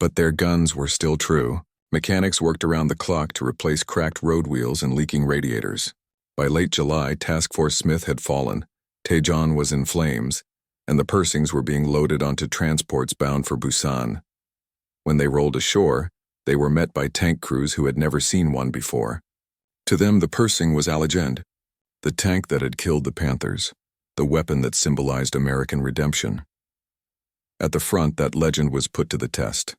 but their guns were still true. Mechanics worked around the clock to replace cracked road wheels and leaking radiators. By late July, Task Force Smith had fallen, Daejeon was in flames, and the Pershings were being loaded onto transports bound for Busan. When they rolled ashore, they were met by tank crews who had never seen one before. To them, the Pershing was a legend, the tank that had killed the Panthers, the weapon that symbolized American redemption. At the front, that legend was put to the test.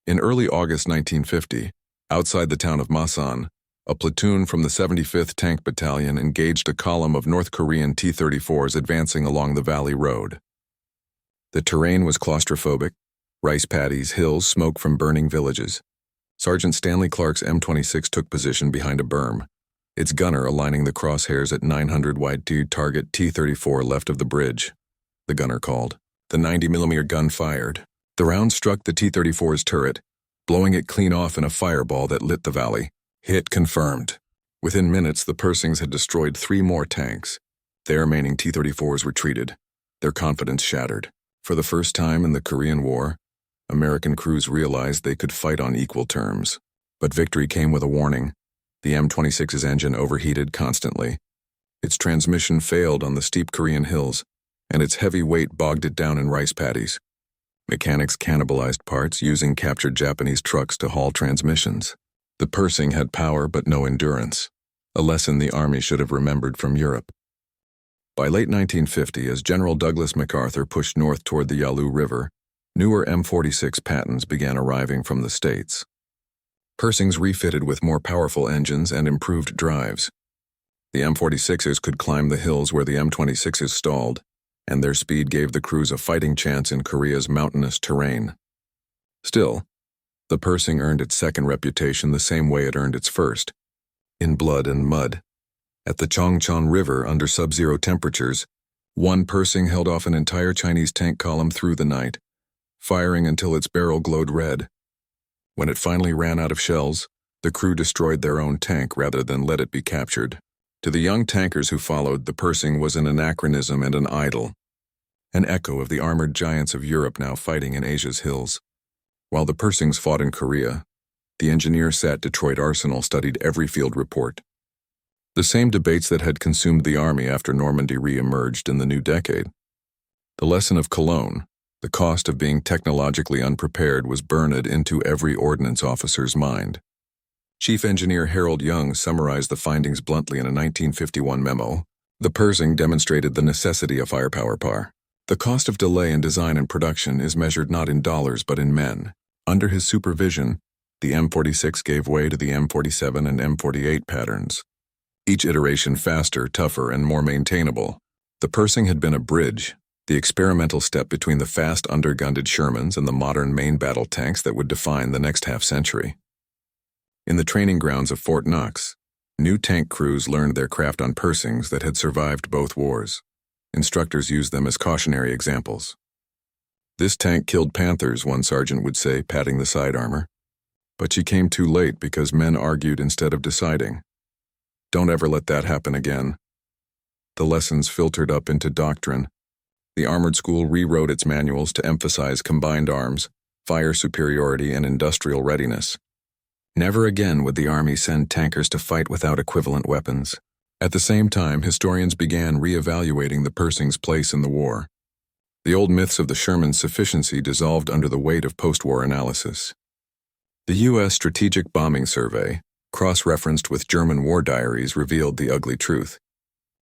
In early August 1950, outside the town of Masan, a platoon from the 75th Tank Battalion engaged a column of North Korean T-34s advancing along the Valley Road. The terrain was claustrophobic, rice paddies, hills, smoke from burning villages. Sergeant Stanley Clark's M26 took position behind a berm, its gunner aligning the crosshairs at 900 wide to target T-34 left of the bridge. The gunner called. The 90mm gun fired. The round struck the T-34's turret, blowing it clean off in a fireball that lit the valley. Hit confirmed. Within minutes, the Pershings had destroyed 3 more tanks. Their remaining T-34s retreated, their confidence shattered. For the first time in the Korean War, American crews realized they could fight on equal terms. But victory came with a warning. The M26's engine overheated constantly. Its transmission failed on the steep Korean hills, and its heavy weight bogged it down in rice paddies. Mechanics cannibalized parts, using captured Japanese trucks to haul transmissions. The Pershing had power but no endurance, a lesson the Army should have remembered from Europe. By late 1950, as General Douglas MacArthur pushed north toward the Yalu River, newer M46 Pattons began arriving from the States. Pershings refitted with more powerful engines and improved drives. The M46s could climb the hills where the M26s stalled, and their speed gave the crews a fighting chance in Korea's mountainous terrain. Still, the Pershing earned its second reputation the same way it earned its first, in blood and mud. At the Chongchon River under sub-zero temperatures, one Pershing held off an entire Chinese tank column through the night, firing until its barrel glowed red. When it finally ran out of shells, the crew destroyed their own tank rather than let it be captured. To the young tankers who followed, the Pershing was an anachronism and an idol, an echo of the armored giants of Europe now fighting in Asia's hills. While the Pershings fought in Korea, the engineers at Detroit Arsenal studied every field report. The same debates that had consumed the Army after Normandy re-emerged in the new decade. The lesson of Cologne, the cost of being technologically unprepared, was burned into every ordnance officer's mind. Chief Engineer Harold Young summarized the findings bluntly in a 1951 memo. The Pershing demonstrated the necessity of firepower par. The cost of delay in design and production is measured not in dollars but in men. Under his supervision, the M46 gave way to the M47 and M48 patterns, each iteration faster, tougher, and more maintainable. The Pershing had been a bridge, the experimental step between the fast undergunned Shermans and the modern main battle tanks that would define the next half-century. In the training grounds of Fort Knox, new tank crews learned their craft on Pershings that had survived both wars. Instructors used them as cautionary examples. "This tank killed Panthers," one sergeant would say, patting the side armor. "But she came too late because men argued instead of deciding. Don't ever let that happen again." The lessons filtered up into doctrine. The Armored School rewrote its manuals to emphasize combined arms, fire superiority, and industrial readiness. Never again would the Army send tankers to fight without equivalent weapons. At the same time, historians began re-evaluating the Pershing's place in the war. The old myths of the Sherman's sufficiency dissolved under the weight of post-war analysis. The U.S. Strategic Bombing Survey, cross-referenced with German war diaries, revealed the ugly truth.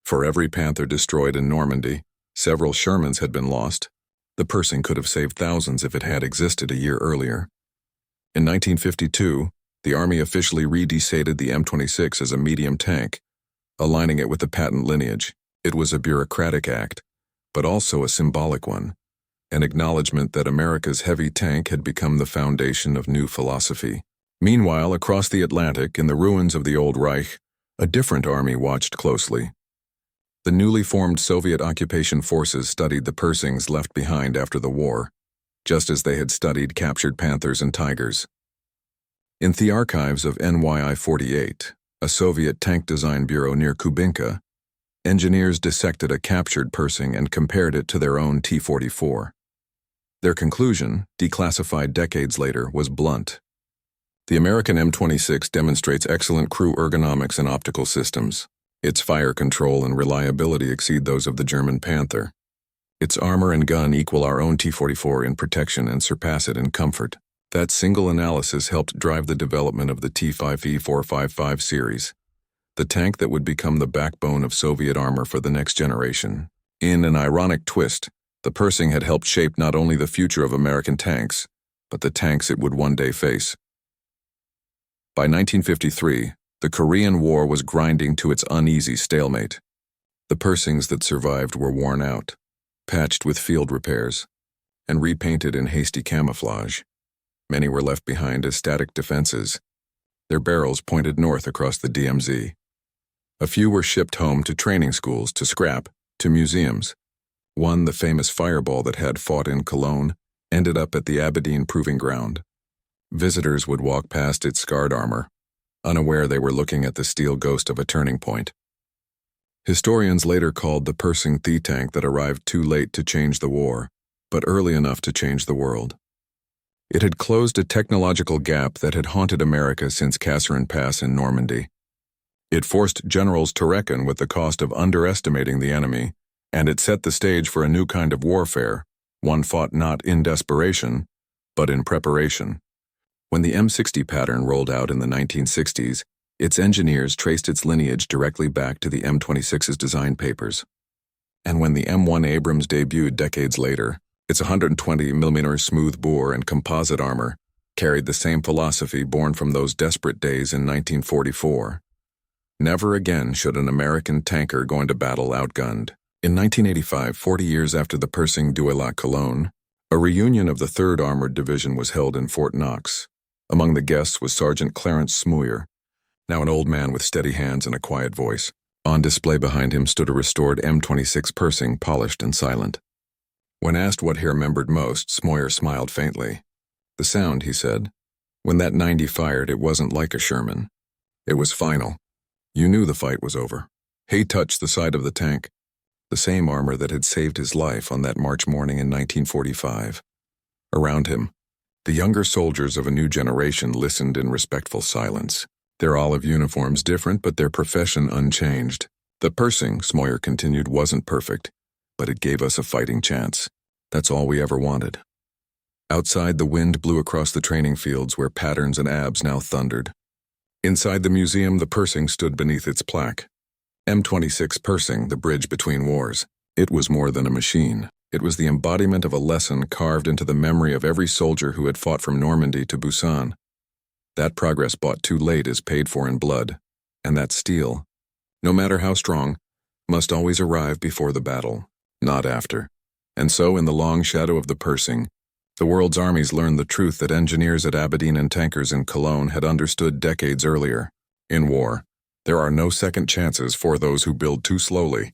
For every Panther destroyed in Normandy, several Shermans had been lost. The Pershing could have saved thousands if it had existed a year earlier. In 1952, the Army officially re-decided the M26 as a medium tank, aligning it with the patent lineage. It was a bureaucratic act, but also a symbolic one, an acknowledgement that America's heavy tank had become the foundation of new philosophy. Meanwhile, across the Atlantic, in the ruins of the Old Reich, a different army watched closely. The newly formed Soviet occupation forces studied the Pershings left behind after the war, just as they had studied captured Panthers and Tigers. In the archives of WWII 48, a Soviet tank design bureau near Kubinka, engineers dissected a captured Pershing and compared it to their own T-44. Their conclusion, declassified decades later, was blunt. The American M26 demonstrates excellent crew ergonomics and optical systems. Its fire control and reliability exceed those of the German Panther. Its armor and gun equal our own T-44 in protection and surpass it in comfort. That single analysis helped drive the development of the T-5E455 series, the tank that would become the backbone of Soviet armor for the next generation. In an ironic twist, the Pershing had helped shape not only the future of American tanks, but the tanks it would one day face. By 1953, the Korean War was grinding to its uneasy stalemate. The Pershings that survived were worn out, patched with field repairs, and repainted in hasty camouflage. Many were left behind as static defenses, their barrels pointed north across the DMZ. A few were shipped home to training schools, to scrap, to museums. One, the famous fireball that had fought in Cologne, ended up at the Abedine proving ground. Visitors would walk past its scarred armor, unaware they were looking at the steel ghost of a turning point. Historians later called the Pershing the tank that arrived too late to change the war, but early enough to change the world. It had closed a technological gap that had haunted America since Kasserine Pass in Normandy. It forced generals to reckon with the cost of underestimating the enemy, and it set the stage for a new kind of warfare, one fought not in desperation, but in preparation. When the M60 pattern rolled out in the 1960s, its engineers traced its lineage directly back to the M26's design papers. And when the M1 Abrams debuted decades later, its 120mm smooth bore and composite armor carried the same philosophy born from those desperate days in 1944. Never again should an American tanker go into battle outgunned. In 1985, 40 years after the Pershing duel at Cologne, a reunion of the 3rd Armored Division was held in Fort Knox. Among the guests was Sergeant Clarence Smoyer, now an old man with steady hands and a quiet voice. On display behind him stood a restored M26 Pershing, polished and silent. When asked what he remembered most, Smoyer smiled faintly. The sound, he said. When that 90 fired, it wasn't like a Sherman. It was final. You knew the fight was over. He touched the side of the tank, the same armor that had saved his life on that March morning in 1945. Around him, the younger soldiers of a new generation listened in respectful silence. Their olive uniforms different, but their profession unchanged. The Pershing, Smoyer continued, wasn't perfect, but it gave us a fighting chance. That's all we ever wanted. Outside, the wind blew across the training fields where patterns and abs now thundered. Inside the museum, the Pershing stood beneath its plaque. M26 Pershing, the bridge between wars. It was more than a machine. It was the embodiment of a lesson carved into the memory of every soldier who had fought from Normandy to Busan. That progress bought too late is paid for in blood, and that steel, no matter how strong, must always arrive before the battle, not after. And so, in the long shadow of the Pershing, the world's armies learned the truth that engineers at Abedine and tankers in Cologne had understood decades earlier. In war, there are no second chances for those who build too slowly.